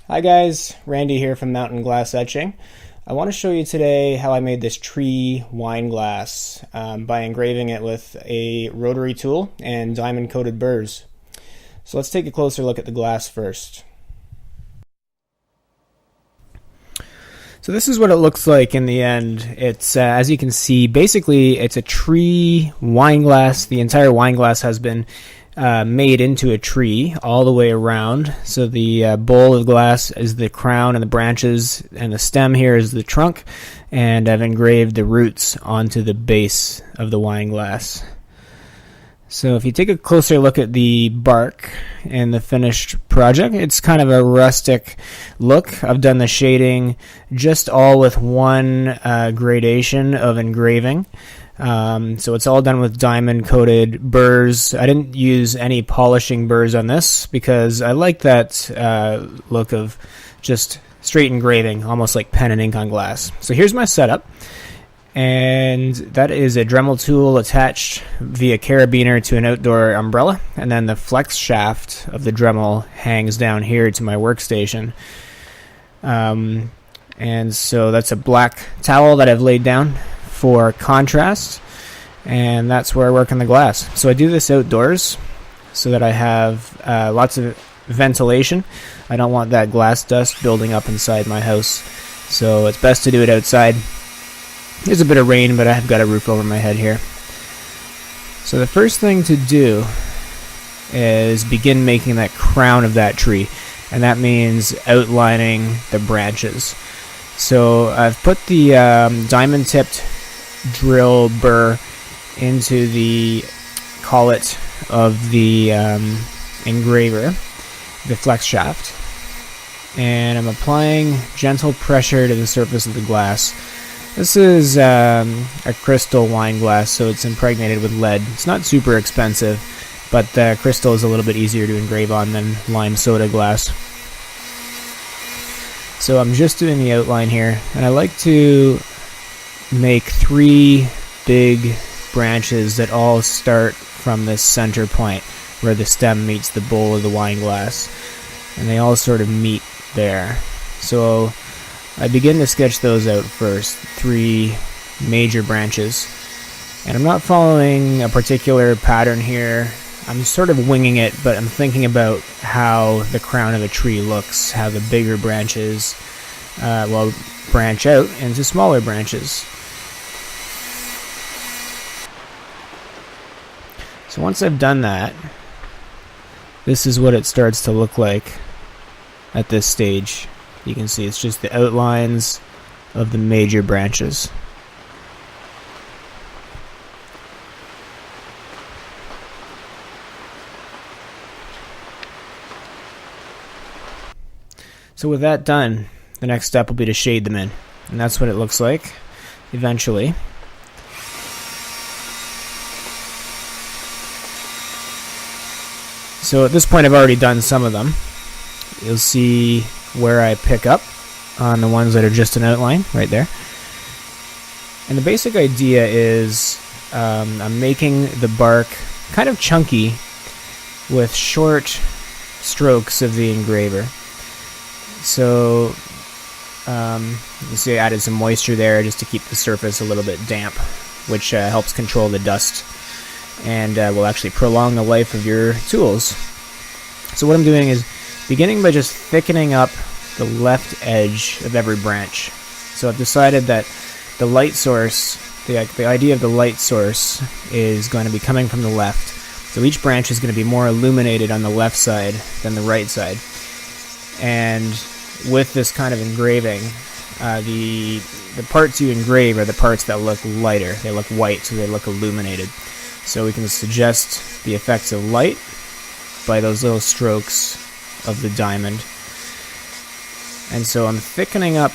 Hi guys, Randy here from Mountain Glass Etching. I want to show you today how I made this tree wine glass by engraving it with a rotary tool and diamond coated burrs. So let's take a closer look at the glass first. So this is what it looks like in the end. It's as you can see, basically it's a tree wine glass. The entire wine glass has been made into a tree all the way around. So the bowl of glass is the crown and the branches, and the stem here is the trunk, and I've engraved the roots onto the base of the wine glass. So if you take a closer look at the bark in the finished project, it's kind of a rustic look. I've done the shading just all with one gradation of engraving. So it's all done with diamond coated burrs. I didn't use any polishing burrs on this because I like that look of just straight engraving, almost like pen and ink on glass. So here's my setup. And that is a Dremel tool attached via carabiner to an outdoor umbrella, and then the flex shaft of the Dremel hangs down here to my workstation. And so that's a black towel that I've laid down for contrast, and that's where I work on the glass. So I do this outdoors so that I have lots of ventilation. I don't want that glass dust building up inside my house, so it's best to do it outside. There's a bit of rain, but I've got a roof over my head here. So the first thing to do is begin making that crown of that tree, and that means outlining the branches. So I've put the diamond-tipped drill burr into the collet of the engraver, the flex shaft, and I'm applying gentle pressure to the surface of the glass. This is a crystal wine glass, so it's impregnated with lead. It's not super expensive, but crystal is a little bit easier to engrave on than lime soda glass. So I'm just doing the outline here, and I like to make 3 big branches that all start from this center point where the stem meets the bowl of the wine glass, and they all sort of meet there. So I begin to sketch those out first, 3 major branches, and I'm not following a particular pattern here. I'm sort of winging it, but I'm thinking about how the crown of a tree looks, how the bigger branches branch out into smaller branches. So once I've done that, this is what it starts to look like at this stage. You can see it's just the outlines of the major branches. So with that done, the next step will be to shade them in. And that's what it looks like eventually. So at this point I've already done some of them. You'll see where I pick up on the ones that are just an outline right there. And the basic idea is I'm making the bark kind of chunky with short strokes of the engraver. So you see I added some moisture there just to keep the surface a little bit damp, which helps control the dust and will actually prolong the life of your tools. So what I'm doing is beginning by just thickening up the left edge of every branch. So I've decided that the light source, the idea of the light source is going to be coming from the left. So each branch is going to be more illuminated on the left side than the right side. And with this kind of engraving, the parts you engrave are the parts that look lighter. They look white, so they look illuminated. So we can suggest the effects of light by those little strokes of the diamond. And so I'm thickening up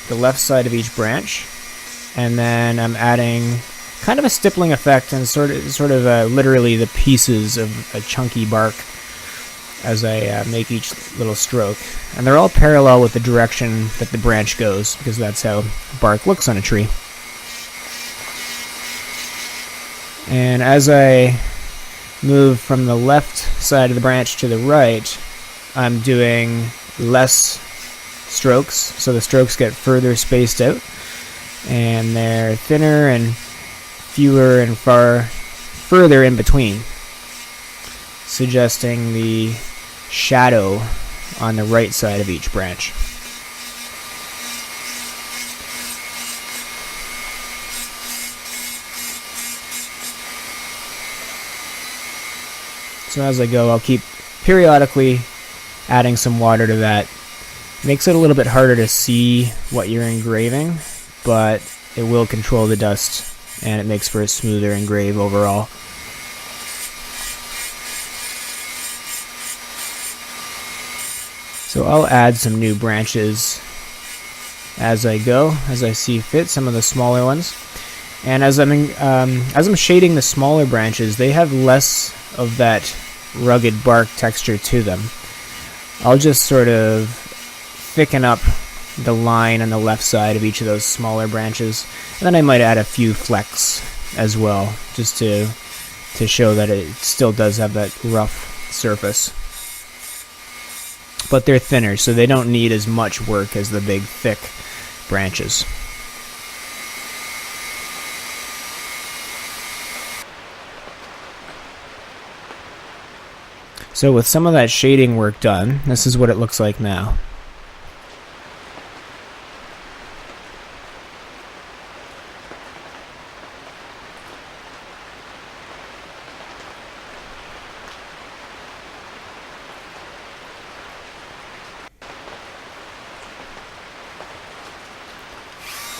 the left side of each branch, and then I'm adding kind of a stippling effect and sort of literally the pieces of a chunky bark as I make each little stroke. And they're all parallel with the direction that the branch goes, because that's how bark looks on a tree. And as I move from the left side of the branch to the right, I'm doing less strokes, so the strokes get further spaced out, and they're thinner and fewer and further in between, suggesting the shadow on the right side of each branch. So as I go, I'll keep periodically adding some water to that. Makes it a little bit harder to see what you're engraving, but it will control the dust, and it makes for a smoother engrave overall. So I'll add some new branches as I go, as I see fit, some of the smaller ones. And as I'm shading the smaller branches, they have less of that rugged bark texture to them. I'll just sort of thicken up the line on the left side of each of those smaller branches, and then I might add a few flecks as well, just to show that it still does have that rough surface. But they're thinner, so they don't need as much work as the big thick branches. So with some of that shading work done, this is what it looks like now.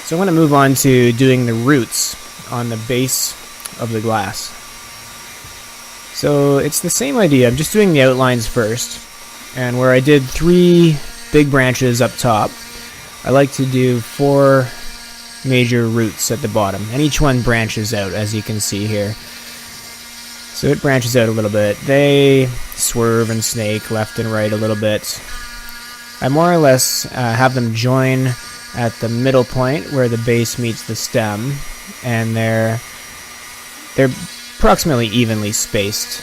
So I'm going to move on to doing the roots on the base of the glass. So it's the same idea. I'm just doing the outlines first, and where I did 3 big branches up top, I like to do 4 major roots at the bottom, and each one branches out, as you can see here. So it branches out a little bit. They swerve and snake left and right a little bit. I more or less have them join at the middle point where the base meets the stem, and they're approximately evenly spaced.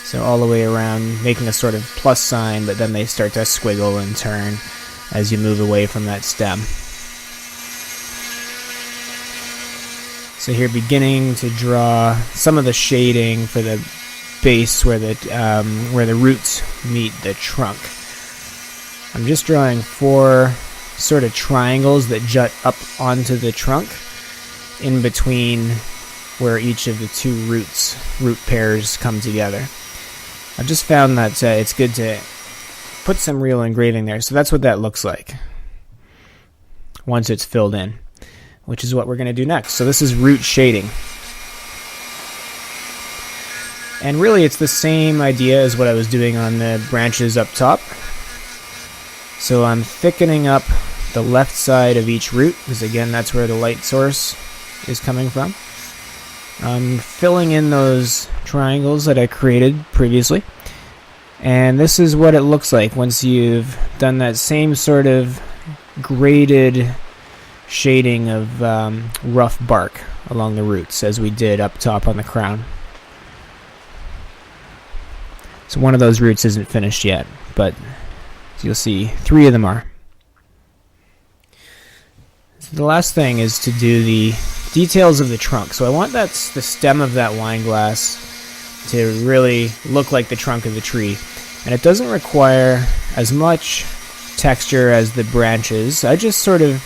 So all the way around, making a sort of plus sign, but then they start to squiggle and turn as you move away from that stem. So here, beginning to draw some of the shading for the base where the roots meet the trunk. I'm just drawing 4 sort of triangles that jut up onto the trunk in between where each of the 2 root pairs come together. I've just found that it's good to put some real engraving there, so that's what that looks like once it's filled in, which is what we're going to do next. So this is root shading. And really it's the same idea as what I was doing on the branches up top. So I'm thickening up the left side of each root, because again that's where the light source is coming from. I'm filling in those triangles that I created previously, and this is what it looks like once you've done that same sort of graded shading of rough bark along the roots as we did up top on the crown. So one of those roots isn't finished yet, but you'll see 3 of them are. So the last thing is to do the details of the trunk. So I want the stem of that wine glass to really look like the trunk of the tree, and it doesn't require as much texture as the branches. I just sort of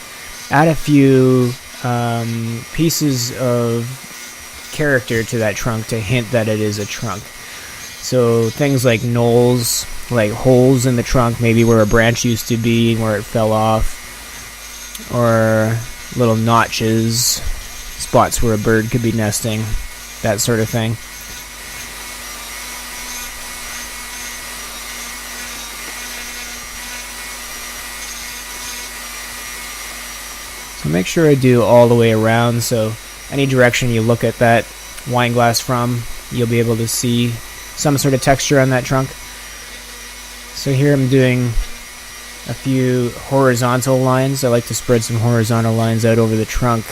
add a few pieces of character to that trunk to hint that it is a trunk. So things like knolls, like holes in the trunk, maybe where a branch used to be, where it fell off, or little notches, spots where a bird could be nesting, that sort of thing. So make sure I do all the way around, so any direction you look at that wine glass from, you'll be able to see some sort of texture on that trunk. So here I'm doing a few horizontal lines. I like to spread some horizontal lines out over the trunk.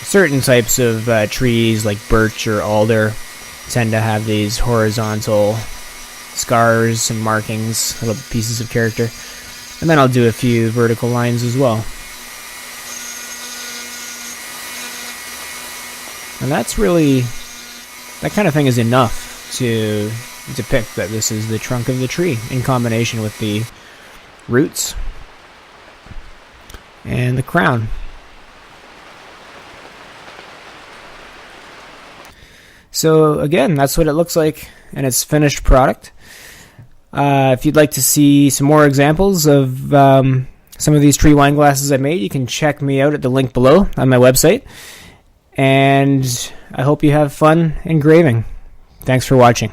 Certain types of trees like birch or alder tend to have these horizontal scars, some markings, little pieces of character. And then I'll do a few vertical lines as well. And that's really, that kind of thing is enough to depict that this is the trunk of the tree in combination with the roots and the crown. So again, that's what it looks like in its finished product. If you'd like to see some more examples of some of these tree wine glasses I made, you can check me out at the link below on my website. And I hope you have fun engraving. Thanks for watching.